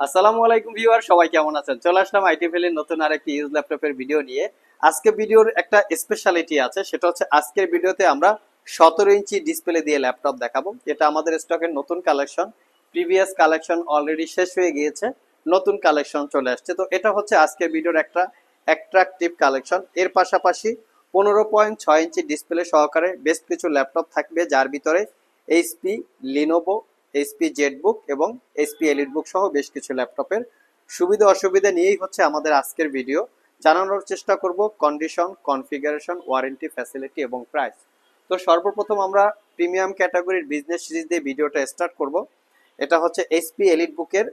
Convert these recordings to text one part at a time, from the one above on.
আসসালামু আলাইকুম ভিউয়ার, সবাই কেমন আছেন? চলে আসলাম আইটি ভ্যালির নতুন আরেকটি ইউজ ল্যাপটপের ভিডিও নিয়ে। আজকে ভিডিওর একটা স্পেশালিটি আছে, সেটা হচ্ছে আজকের ভিডিওতে আমরা 17 ইঞ্চি ডিসপ্লে দিয়ে ল্যাপটপ দেখাবো। এটা আমাদের স্টকের নতুন কালেকশন। প্রিভিয়াস কালেকশন অলরেডি শেষ হয়ে গিয়েছে, নতুন কালেকশন চলে আসছে। তো এটা হচ্ছে আজকের ভিডিওর একটা অ্যাট্রাকটিভ কালেকশন। এর পাশাপাশি 15.6 ইঞ্চি ডিসপ্লে সহকারে বেশ কিছু ল্যাপটপ থাকবে, যার ভিতরে এইচপি, লিনোভো, এইচপি জেটবুক এবং এইচপি এলিটবুক সহ বেশ কিছু ল্যাপটপের সুবিধা অসুবিধা নিয়েই হচ্ছে আমাদের আজকের ভিডিও। জানানোর চেষ্টা করব কন্ডিশন, কনফিগারেশন, ওয়ারেন্টি, ফ্যাসিলিটি এবং প্রাইস। তো সর্বপ্রথম আমরা প্রিমিয়াম ক্যাটাগরির বিজনেস সিরিজ দিয়ে ভিডিওটা স্টার্ট করব। এটা হচ্ছে এইচপি এলিটবুকের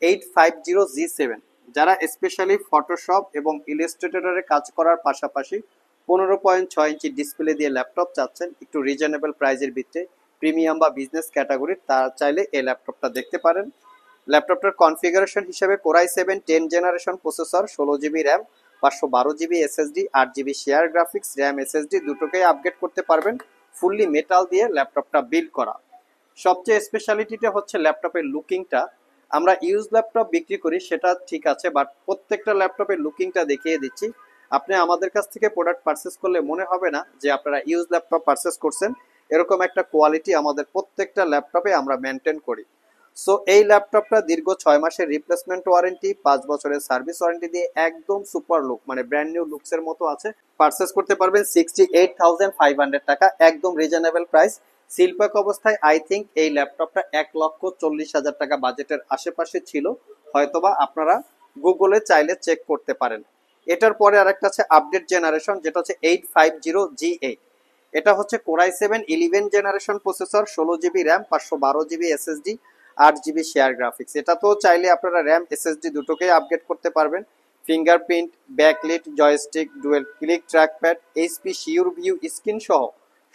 850G7। যারা স্পেশালি ফটোশপ এবং ইলাস্ট্রেটরের কাজ করার পাশাপাশি 15.6 ইঞ্চি ডিসপ্লে দিয়ে ল্যাপটপ চাচ্ছেন একটু রিজনেবল প্রাইজের ভিত্তিতে, প্রিমিয়াম বা বিজনেস ক্যাটাগরির, তারা চাইলে এই ল্যাপটপটা দেখতে পারেন। ল্যাপটপটার কনফিগারেশন হিসেবে core i 7 10 generation processor, 16 GB RAM, 512 GB SSD, 8 GB share graphics, RAM SSD দুটোকেই আপগ্রেড করতে পারবেন। ফুললি মেটাল দিয়ে ল্যাপটপটা বিল্ড করা। সবচেয়ে স্পেশালিটিটা হচ্ছে ল্যাপটপের লুকিংটা। আমরা ইউজ ল্যাপটপ বিক্রি করি সেটা ঠিক আছে, বাট প্রত্যেকটা ল্যাপটপের লুকিংটা দেখিয়ে দিচ্ছি। আপনি আমাদের কাছ থেকে প্রোডাক্ট পারচেস করলে মনে হবে না যে আপনারা ইউজ ল্যাপটপ পারচেস করছেন। এরকম একটা কোয়ালিটি আমাদের প্রত্যেকটা ল্যাপটপে আমরা মেনটেন করি। সো এই ল্যাপটপটা দীর্ঘ 6 মাসের রিপ্লেসমেন্ট ওয়ারেন্টি, 5 বছরের সার্ভিস ওয়ারেন্টি দিয়ে একদম সুপার লুক, মানে ব্র্যান্ড নিউ লুকসের মতো আছে। পারচেস করতে পারবেন 68,500 টাকা, একদম রিজনেবল প্রাইস। সিলপ্যাক অবস্থায় আই থিঙ্ক এই ল্যাপটপটা 1,40,000 টাকা বাজেটের আশেপাশে ছিল, হয়তোবা আপনারা গুগলে চাইলে চেক করতে পারেন। এটার পরে আরেকটা আছে আপডেট জেনারেশন, যেটা হচ্ছে 850G8। এটা হচ্ছে core i 7 11 generation processor, 16 GB RAM, 512 GB SSD, 8 GB share graphics. এটা তো চাইলে আপনারা র্যাম এসএসডি দুটোকেই আপগ্রেড করতে পারবেন। Fingerprint, backlit, joystick, dual click trackpad, HP sure view screen সহ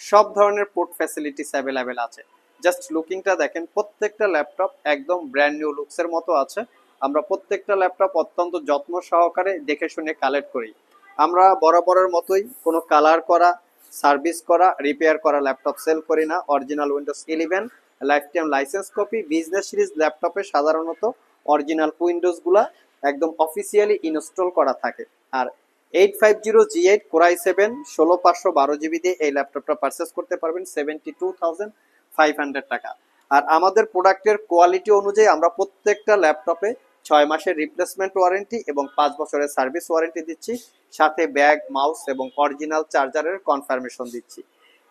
সব ধরনের পোর্ট ফ্যাসিলিটিস অ্যাভেলেবেল আছে। জাস্ট লুকিংটা দেখেন, প্রত্যেকটা ল্যাপটপ একদম ব্র্যান্ড নিউ লুকসের মতো আছে। আমরা প্রত্যেকটা ল্যাপটপ অত্যন্ত যত্ন সহকারে দেখে শুনে কালেক্ট করি। আমরা বরাবরের মতোই কোনো কালার করা, সার্ভিস করা, রিপেয়ার করা ল্যাপটপ সেল করি না। Original Windows 11 life time licence copy, business series ল্যাপটপে সাধারণত অরিজিনাল উইন্ডোজগুলা একদম অফিসিয়ালি ইনস্টল করা থাকে। আর 850G8 কোরাই 7 16/512 দিয়ে এই ল্যাপটপটা পারচেস করতে পারবেন 72,500 টাকা। আর আমাদের প্রোডাক্টের কোয়ালিটি অনুযায়ী আমরা প্রত্যেকটা ল্যাপটপে 6 মাসের রিপ্লেসমেন্ট ওয়ারেন্টি এবং 5 বছরের সার্ভিস ওয়ারেন্টি দিচ্ছি, সাথে ব্যাগ, মাউস এবং অরিজিনাল চার্জারের কনফার্মেশন দিচ্ছি।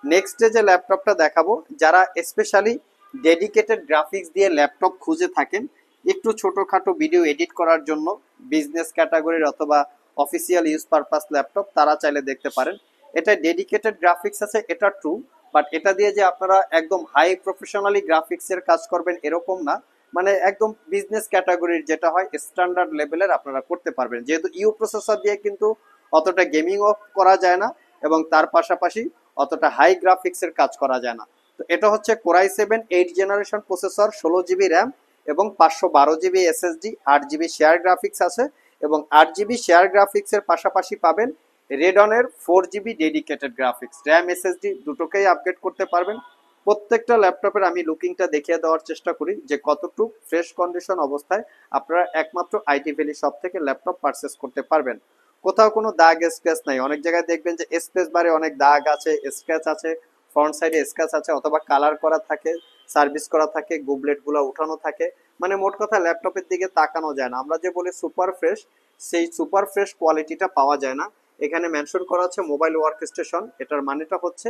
নেক্সট যে ল্যাপটপটা দেখাবো, যারা স্পেশালি ডেডিকেটেড গ্রাফিক্স দিয়ে ল্যাপটপ খুঁজে থাকেন একটু ছোটখাটো ভিডিও এডিট করার জন্য, বিজনেস ক্যাটাগরির অথবা অফিসিয়াল ইউজ পারপাস ল্যাপটপ, তারা চাইলে দেখতে পারেন। এটা ডেডিকেটেড গ্রাফিক্স আছে, এটা ট্রু, বাট এটা দিয়ে যে আপনারা একদম হাই প্রফেশনালি গ্রাফিক্সের কাজ করবেন এরকম না। মানে একদম বিজনেস ক্যাটাগরির যেটা হয় স্ট্যান্ডার্ড লেভেলের আপনারা করতে পারবেন, যেহেতু ইউ প্রসেসর দিয়ে কিন্তু অতটা গেমিংও করা যায় না এবং তার পাশাপাশি অতটা হাই গ্রাফিক্সের কাজ করা যায় না। তো এটা হচ্ছে core i 7 8 generation processor, 16 GB RAM এবং 512 GB SSD, 8 GB share graphics আছে এবং 8 জিবি শেয়ার গ্রাফিক্সের পাশাপাশি পাবেন রেডনের 4 GB dedicated graphics, RAM SSD দুটোকেই আপগ্রেড করতে পারবেন। প্রত্যেকটা ল্যাপটপের আমি লুকিংটা দেখিয়ে দেওয়ার চেষ্টা করি যে কতটুকু ফ্রেশ কন্ডিশন অবস্থায় আপনারা একমাত্র আইটি ভ্যালি শপ থেকে ল্যাপটপ পারচেস করতে পারবেন। কোথাও কোনো দাগ স্ক্র্যাচ নাই। অনেক জায়গায় দেখবেন যে স্পেস বারে অনেক দাগ আছে, স্ক্র্যাচ আছে, ফ্রন্ট সাইডে স্ক্র্যাচ আছে, অথবা কালার করা থাকে, সার্ভিস করা থাকে, গুবলেট গুলো উঠানো থাকে। মানে মোট কথা ল্যাপটপের দিকে তাকানো যায় না। আমরা যে বলি সুপার ফ্রেশ, সেই সুপার ফ্রেশ কোয়ালিটিটা পাওয়া যায় না। এখানে মেনশন করা আছে মোবাইল ওয়ার্ক স্টেশন। এটার মানেটা হচ্ছে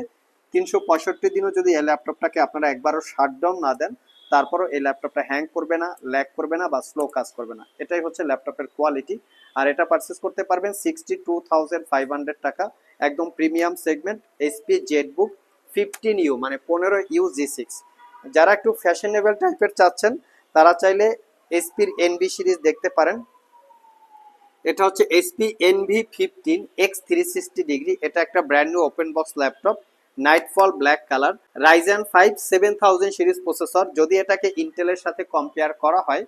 365 দিনও যদি এই ল্যাপটপটাকে আপনারা একবারও শাটডাউন না দেন, তারপরও এই ল্যাপটপটা হ্যাং করবে না, ল্যাগ করবে না বা স্লো কাজ করবে না। এটাই হচ্ছে ল্যাপটপের কোয়ালিটি। আর এটা পারচেস করতে পারবেন 62,500 টাকা, একদম premium segment HP Jetbook 15U, মানে 15U G6। যারা একটু ফ্যাশনেবল টাইপের চাচ্ছেন তারা চাইলে এইচপির এনভি সিরিজ দেখতে পারেন। এটা হচ্ছে এইচপি এনভি 15X360 ডিগ্রি। এটা একটা brand new open box laptop, nightfall black colour, Ryzen 5 7000 series processor. যদি এটাকে ইন্টেলের সাথে কম্পেয়ার করা হয়,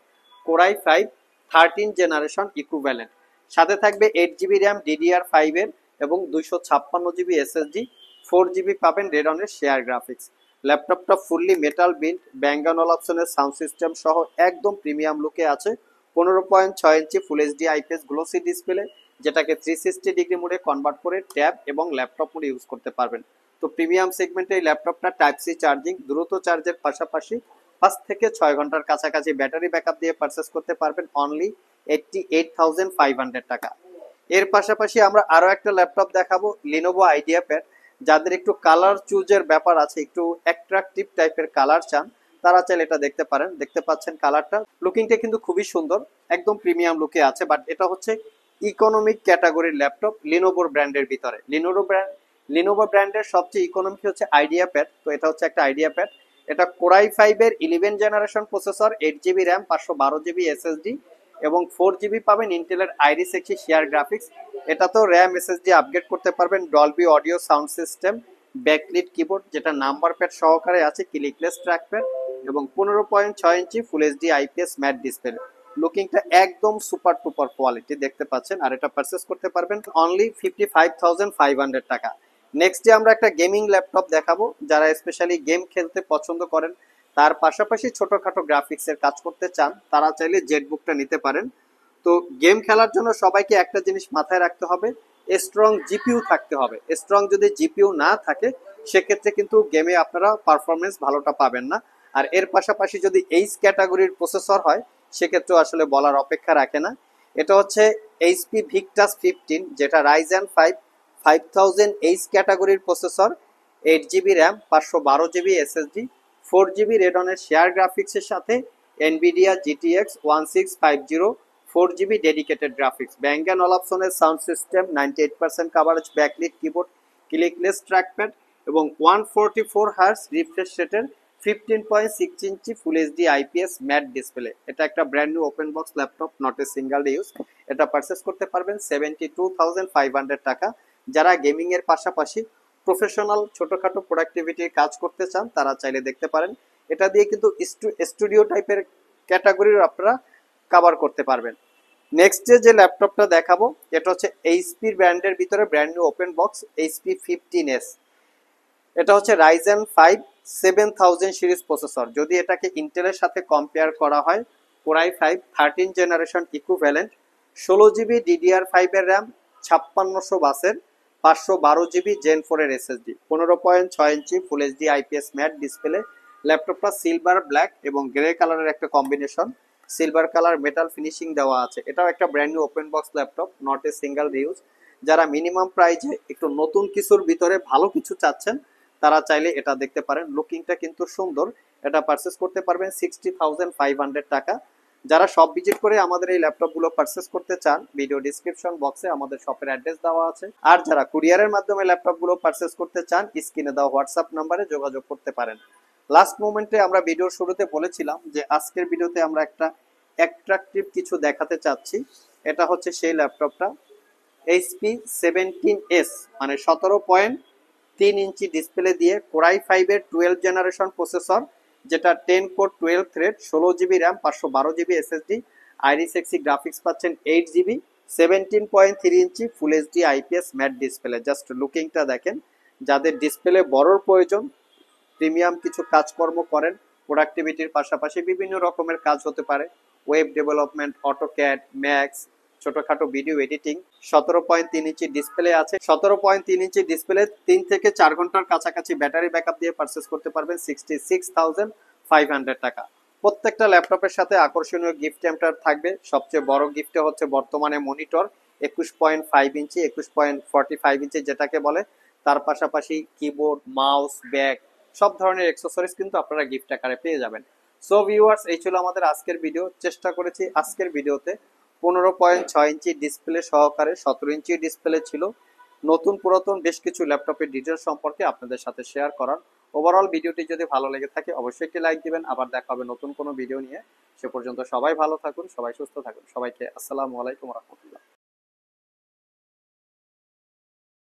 কোরাই 5 13 জেনারেশন ইকুইভ্যালেন্ট। সাথে থাকবে 8 জিবি র্যাম DDR5 এর এবং 256 জিবি এসএসডি, 4 জিবি পাবেন রেডনের শেয়ার গ্রাফিক্স। ল্যাপটপটা ফুললি মেটাল বিল্ড, ব্যাঙ্গানোল অপশনের সাউন্ড সিস্টেম সহ একদম প্রিমিয়াম লুকে আছে। 15.6 inch full HD IPS glossy display, যেটাকে 360 ডিগ্রি মোডে কনভার্ট করে ট্যাব এবং ল্যাপটপ মোডে ইউজ করতে পারবেন। তো প্রিমিয়াম সেগমেন্টে এই ল্যাপটপটা টাইপ সি চার্জিং, দ্রুত চার্জের পাশাপাশি 5 থেকে 6 ঘন্টার কাছাকাছি ব্যাটারি ব্যাকআপ দিয়ে পারচেস করতে পারবেন অনলি 88,500 টাকা। এর পাশাপাশি আমরা আরো একটা ল্যাপটপ দেখাবো, লিনোভো আইডিয়া প্যাড। যাদের একটু কালার চুজের ব্যাপার আছে, একটু অ্যাট্রাকটিভ টাইপের কালার চান, তারা চাইলে এটা দেখতে পারেন। দেখতে পাচ্ছেন কালারটা, লুকিংটা কিন্তু খুবই সুন্দর, একদম প্রিমিয়াম লুকে আছে। বাট এটা হচ্ছে ইকোনমিক ক্যাটাগরির ল্যাপটপ লিনোভোর ব্র্যান্ডের ভিতরে। লিনোভো ব্র্যান্ডের সবচেয়ে ইকোনমিক হচ্ছে আইডিয়া প্যাড। তো এটা হচ্ছে একটা আইডিয়া প্যাড। এটা কোরাই 5 এর 11 generation processor, 8 GB RAM, 512 GB SSD এবং 4 জিবি পাবেন ইন্টেলের আইরিস এক্সি শেয়ার গ্রাফিক্স। এটা তো র্যাম এসএসডি আপগ্রেড করতে পারবেন, Dolby audio sound system, backlit keyboard যেটা নাম্বার প্যাড সহকারে আছে, ক্লিকলেস ট্র্যাক প্যাড এবং 15.6 inch full HD IPS matte display. লুকিংটা একদম সুপার টুপার কোয়ালিটি দেখতে পাচ্ছেন। আর এটা পারচেস করতে পারবেন অনলি 55,500 টাকা। নেক্সট ডে আমরা একটা গেমিং ল্যাপটপ দেখাবো, যারা স্পেশালি গেম খেলতে পছন্দ করেন, তার পাশাপাশি ছোটখাটো গ্রাফিক্সের কাজ করতে চান, তারা চাইলে জেটবুকটা নিতে পারেন। তো গেম খেলার জন্য সবাইকে একটা জিনিস মাথায় রাখতে হবে, স্ট্রং জিপিইউ থাকতে হবে। স্ট্রং যদি জিপিইউ না থাকে, সেক্ষেত্রে কিন্তু গেমে আপনারা পারফরমেন্স ভালোটা পাবেন না। আর এর পাশাপাশি যদি এইচ ক্যাটাগরির প্রসেসর হয়, সেক্ষেত্রে আসলে বলার অপেক্ষা রাখে না। এটা হচ্ছে এইচপি ভিক্টাস 15, যেটা রাইজেন 5000 এইচ ক্যাটাগরির processor, 8 GB RAM, 512 GB SSD, 4 GB রেডনের শেয়ার গ্রাফিক্সের সাথে Nvidia GTX 1650, 4 GB dedicated graphics, bang and অলাপসনের sound system, 98% coverage, backlit keyboard, clickless trackpad এবং 144 হার্জ রিফ্রেশ রেটের 15.6 inch full HD IPS matte display. এটা একটা brand new open box laptop, not a single use. এটা purchase করতে পারবেন 72,500 টাকা। যারা গেমিং এর পাশাপাশি প্রফেশনাল ছোটখাটো প্রোডাক্টিভিটির কাজ করতে চান, তারা চাইলে দেখতে পারেন। এটা দিয়ে কিন্তু স্টুডিও টাইপের ক্যাটাগরির আপনারা কভার করতে পারবেন। নেক্সট যে ল্যাপটপটা দেখাবো, এটা হচ্ছে এইচপি ব্র্যান্ডের ভিতরে brand new open box HP 15s। এটা হচ্ছে রাইজেন 5 7000 সিরিজ প্রসেসর। যদি এটাকে ইন্টেলের সাথে কম্পেয়ার করা হয়, core i 5 13 generation equivalent, 16 GB DDR5 এর র্যাম, 5600 বাসের, 512 জিবি জেন 4 এর SSD, 15.6 inch full HD IPS matte display. ল্যাপটপটা সিলভার ব্ল্যাক এবং গ্রে কালারের একটা কম্বিনেশন, সিলভার কালার মেটাল ফিনিশিং দেওয়া আছে। এটাও একটা brand new open box laptop, not a single use. যারা মিনিমাম প্রাইজে একটু নতুন কিছুর ভিতরে ভালো কিছু চাচ্ছেন, তারা চাইলে এটা দেখতে পারেন। লুকিংটা কিন্তু সুন্দর। এটা পারচেস করতে পারবেন 60,500 টাকা। যারা শপ ভিজিট করে আমাদের এই ল্যাপটপগুলো পারচেস করতে চান, ভিডিও ডিসক্রিপশন বক্সে আমাদের শপের অ্যাড্রেস দেওয়া আছে। আর যারা কুরিয়ারের মাধ্যমে ল্যাপটপগুলো পারচেস করতে চান, স্ক্রিনে দেওয়া হোয়াটসঅ্যাপ নাম্বারে যোগাযোগ করতে পারেন। লাস্ট মোমেন্টে আমরা ভিডিওর শুরুতে বলেছিলাম যে আজকের ভিডিওতে আমরা একটা অ্যাট্রাকটিভ কিছু দেখাতে চাচ্ছি। এটা হচ্ছে সেই ল্যাপটপটা, এইচপি 17s, মানে 17.3 ইঞ্চি ডিসপ্লে দিয়ে কোরাই 5 এর 12 জেনারেশন প্রসেসর, যেটা 10 core 12 thread, 16 GB RAM, 512 GB SSD, Iris Xe graphics পাচ্ছেন 8 GB, 17.3 inch full HD IPS matte display. Just লুকিংটা দেখেন। যাদের ডিসপ্লে বড়র প্রয়োজন, প্রিমিয়াম কিছু কাজকর্ম করেন, প্রোডাক্টিভিটির পাশাপাশি বিভিন্ন রকমের কাজ হতে পারে, ওয়েব ডেভেলপমেন্ট, অটোক্যাড, ম্যাক্স, ছোটখাটো ভিডিও এডিটিং, 17.3 ইঞ্চি ডিসপ্লে আছে। 17.3 ইঞ্চি ডিসপ্লে 3 থেকে 4 ঘন্টার কাছাকাছি ব্যাটারি ব্যাকআপ দিয়ে পারচেস করতে পারবেন 66,500 টাকা। প্রত্যেকটা ল্যাপটপের সাথে আকর্ষণীয় গিফট হ্যাম্পার থাকবে। সবচেয়ে বড় গিফটে হচ্ছে বর্তমানে মনিটর 21.5 ইঞ্চি, 21.45 ইঞ্চি যেটাকে বলে। তার পাশাপাশি কিবোর্ড, মাউস, ব্যাগ, সব ধরনের অ্যাক্সেসরিজ কিন্তু আপনারা গিফট আকারে পেয়ে যাবেন। সো ভিউয়ার্স, এই ছিল আমাদের আজকের ভিডিও। চেষ্টা করেছি আজকের ভিডিওতে 15.6 ইঞ্চি ডিসপ্লে সহকারে, 17 ইঞ্চি ডিসপ্লে ছিল, নতুন পুরাতন বেশ কিছু ল্যাপটপের ডিটেলস সম্পর্কে আপনাদের সাথে শেয়ার করার। ওভারঅল ভিডিওটি যদি ভালো লেগে থাকে, অবশ্যই একটি লাইক দিবেন। আবার দেখা হবে নতুন কোনো ভিডিও নিয়ে। সে পর্যন্ত সবাই ভালো থাকুন, সবাই সুস্থ থাকুন। সবাইকে আসসালামু আলাইকুম রহমতুল্লাহ।